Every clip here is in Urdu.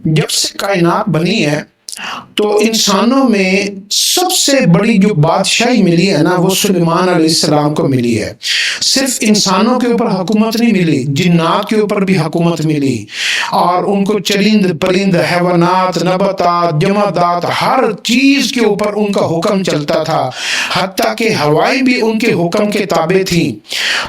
جب سے کائنات بنی ہے تو انسانوں میں سب سے بڑی جو بادشاہی ملی ہے نا، وہ سلیمان علیہ السلام کو ملی ہے۔ صرف انسانوں کے اوپر حکومت نہیں ملی، جنات کے اوپر بھی حکومت ملی، اور ان کو چرند پرند، حیوانات، نباتات، جمادات، ہر چیز کے اوپر ان کا حکم چلتا تھا، حتیٰ کہ ہوائیں بھی ان کے حکم کے تابع تھیں۔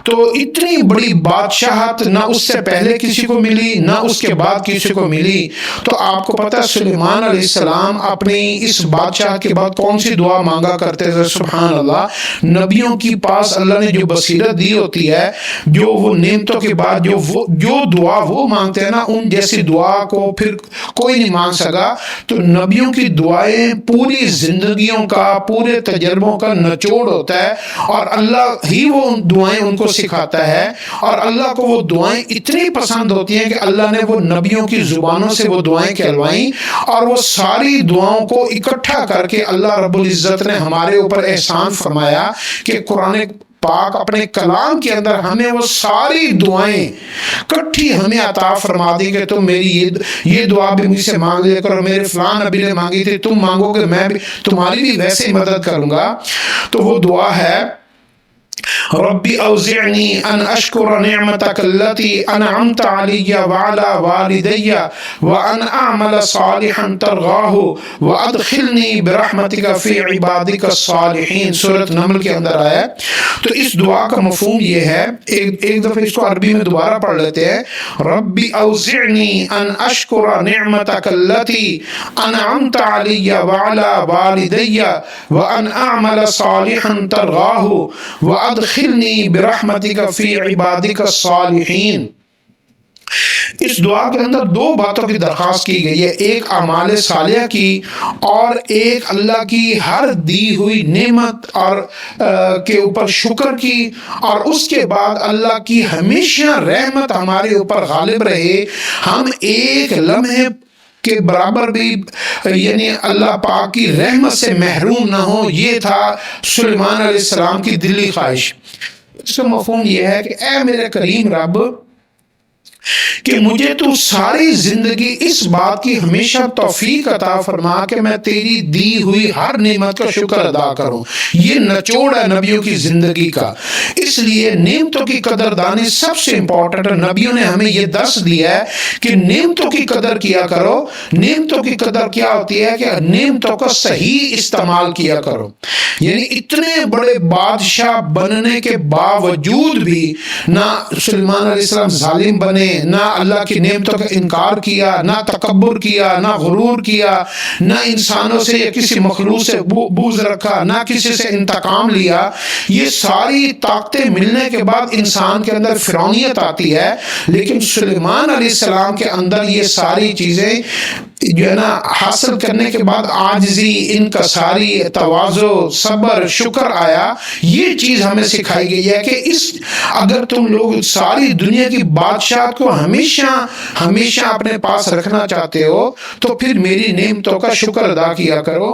تو اتنی بڑی بادشاہت نہ اس سے پہلے کسی کو ملی، نہ اس کے بعد کسی کو ملی۔ تو آپ کو پتہ سلیمان علیہ السلام اپنی اس بادشاہ کے بعد کون سی دعا مانگا کرتے تھے؟ سبحان اللہ! نبیوں کی پاس اللہ نے جو بصیرت دی ہوتی ہے، جو وہ نعمتوں کے بعد جو دعا وہ مانگتے ہیں نا، ان جیسی دعا کو پھر کوئی نہیں مانگ سکا۔ تو نبیوں کی دعائیں پوری زندگیوں کا، پورے تجربوں کا نچوڑ ہوتا ہے، اور اللہ ہی وہ دعائیں ان کو سکھاتا ہے، اور اللہ کو وہ دعائیں اتنی پسند ہوتی ہیں کہ اللہ نے وہ نبیوں کی زبانوں سے وہ دعائیں کہلوائیں، اور وہ ساری دعاؤں کو اکٹھا کر کے اللہ رب العزت نے ہمارے اوپر احسان فرمایا کہ قرآن پاک اپنے کلام کے اندر ہمیں وہ ساری دعائیں کٹھی ہمیں عطا فرما دی کہ تم میری یہ دعا بھی مجھ سے مانگ لے کر، میرے فلاں نبی نے مانگی تھی، تم مانگو گے میں بھی تمہاری بھی ویسے مدد کروں گا۔ تو وہ دعا ہے ربی اوزعنی ان اشکر نعمتک التي انعمت علی وعلی والدی وان اعمل صالحا ترضاه وادخلنی برحمتک فی عبادک الصالحین، سورۃ نمل کے اندر آیا ہے۔ تو اس دعا کا مفہوم یہ ہے، ایک دفعہ اس کو عربی میں دوبارہ پڑھ لیتے ہیں۔ ربی اوزعنی ان اشکر نعمتک التي انعمت علی وعلی والدی وان اعمل صالحا ترضاه وادخلنی برحمتک فی عبادک الصالحین۔ اس دعا کے اندر دو باتوں کی درخواست کی گئی ہے، ایک اعمال صالحہ کی، اور ایک اللہ کی ہر دی ہوئی نعمت اور کے اوپر شکر کی، اور اس کے بعد اللہ کی ہمیشہ رحمت ہمارے اوپر غالب رہے، ہم ایک لمحے کے برابر بھی یعنی اللہ پاک کی رحمت سے محروم نہ ہو۔ یہ تھا سلیمان علیہ السلام کی دلی خواہش۔ اس کا مفہوم یہ ہے کہ اے میرے کریم رب، کہ مجھے تو ساری زندگی اس بات کی ہمیشہ توفیق عطا فرما کہ میں تیری دی ہوئی ہر نعمت کا شکر ادا کروں۔ یہ نچوڑ ہے نبیوں کی زندگی کا، اس لیے نعمتوں کی قدردانی سب سے امپورٹنٹ ہے۔ نبیوں نے ہمیں یہ درس دیا ہے کہ نعمتوں کی قدر کیا کرو۔ نعمتوں کی قدر کیا ہوتی ہے کہ نعمتوں کا صحیح استعمال کیا کرو۔ یعنی اتنے بڑے بادشاہ بننے کے باوجود بھی نہ سلیمان علیہ السلام ظالم بنے، نہ اللہ کی نعمتوں کا انکار کیا، نہ تکبر کیا، نہ غرور کیا، نہ انسانوں سے یا کسی مخلوق سے بغض رکھا، نہ کسی سے انتقام لیا۔ یہ ساری طاقتیں ملنے کے بعد انسان کے اندر فرعونیت آتی ہے، لیکن سلیمان علیہ السلام کے اندر یہ ساری چیزیں جو ہے نا حاصل کرنے کے بعد عاجزی، انکساری، تواضع، صبر، شکر آیا۔ یہ چیز ہمیں سکھائی گئی ہے کہ اگر تم لوگ ساری دنیا کی بادشاہت کو ہمیشہ اپنے پاس رکھنا چاہتے ہو تو پھر میری نعمتوں کا شکر ادا کیا کرو۔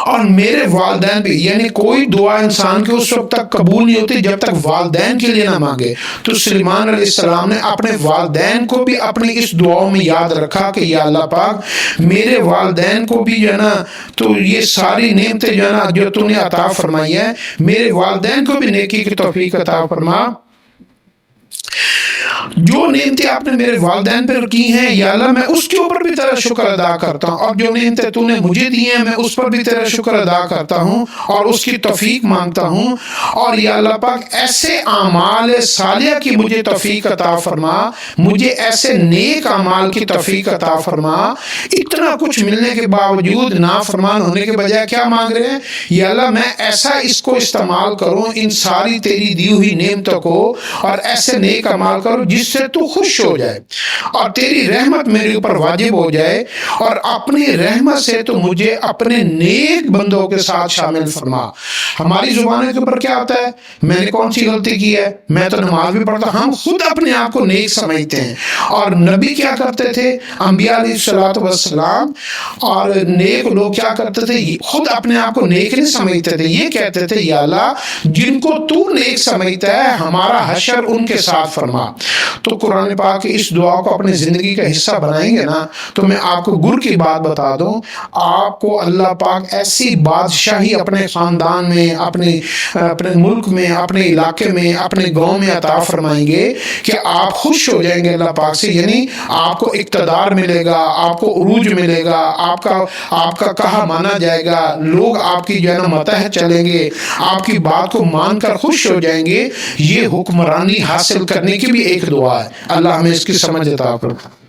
اور میرے والدین بھی، یعنی کوئی دعا انسان کی اس وقت تک قبول نہیں ہوتی جب تک والدین کے لیے نہ مانگے۔ تو سلیمان علیہ السلام نے اپنے والدین کو بھی اپنی اس دعاؤں میں یاد رکھا کہ یا اللہ پاک میرے والدین کو بھی جو ہے نا تو یہ ساری نعمتیں جو ہے نا جو تو نے عطا فرمائی ہے، میرے والدین کو بھی نیکی کی توفیق عطا فرما۔ جو نعمتیں آپ نے میرے والدین پر کی ہیں یا اللہ، میں اس کے اوپر بھی تیرا شکر ادا کرتا ہوں، اور جو نعمتیں تو نے مجھے دی ہیں میں اس پر بھی تیرا شکر ادا کرتا ہوں اور اس کی توفیق مانگتا ہوں۔ اور یا اللہ پاک ایسے اعمال صالحہ کی مجھے توفیق عطا فرما، مجھے ایسے نیک اعمال کی توفیق عطا فرما۔ اتنا کچھ ملنے کے باوجود نافرمان ہونے کے بجائے کیا مانگ رہے ہیں؟ یا اللہ میں ایسا اس کو استعمال کروں ان ساری تیری دی ہوئی نعمتوں کو، اور ایسے نیک اعمال کرو جس سے تو خوش ہو جائے اور تیری رحمت میرے اوپر واجب ہو جائے، اور اپنی رحمت سے تو مجھے اپنے نیک بندوں کے ساتھ شامل فرما۔ ہماری زبانوں کے اوپر کیا ہوتا ہے؟ میں نے کون سی غلطی کی ہے؟ میں تو نماز بھی پڑھتا ہوں۔ ہم خود اپنے آپ کو نیک سمجھتے ہیں، اور نبی کیا کرتے تھے؟ انبیاء علیہ الصلوۃ والسلام اور نیک لوگ کیا کرتے تھے؟ خود اپنے آپ کو نیک نہیں سمجھتے تھے، یہ کہتے تھے یا اللہ جن کو تو نیک سمجھتا ہے ہمارا حشر ان کے ساتھ فرما۔ تو قرآن پاک کی اس دعا کو اپنی زندگی کا حصہ بنائیں گے نا، تو میں آپ کو گر کی بات بتا دوں، آپ کو اللہ پاک ایسی بادشاہی اپنے خاندان میں، اپنے ملک میں، اپنے علاقے میں، اپنے گاؤں میں عطا فرمائیں گے کہ آپ خوش ہو جائیں گے اللہ پاک سے. یعنی آپ کو اقتدار ملے گا، آپ کو عروج ملے گا، آپ کا کہا مانا جائے گا، لوگ آپ کی جو ہے نا متحد چلیں گے، آپ کی بات کو مان کر خوش ہو جائیں گے. یہ حکمرانی حاصل کرنے کی بھی ایک دعا ہے. اللہ ہمیں اس کی سمجھ عطا کرے.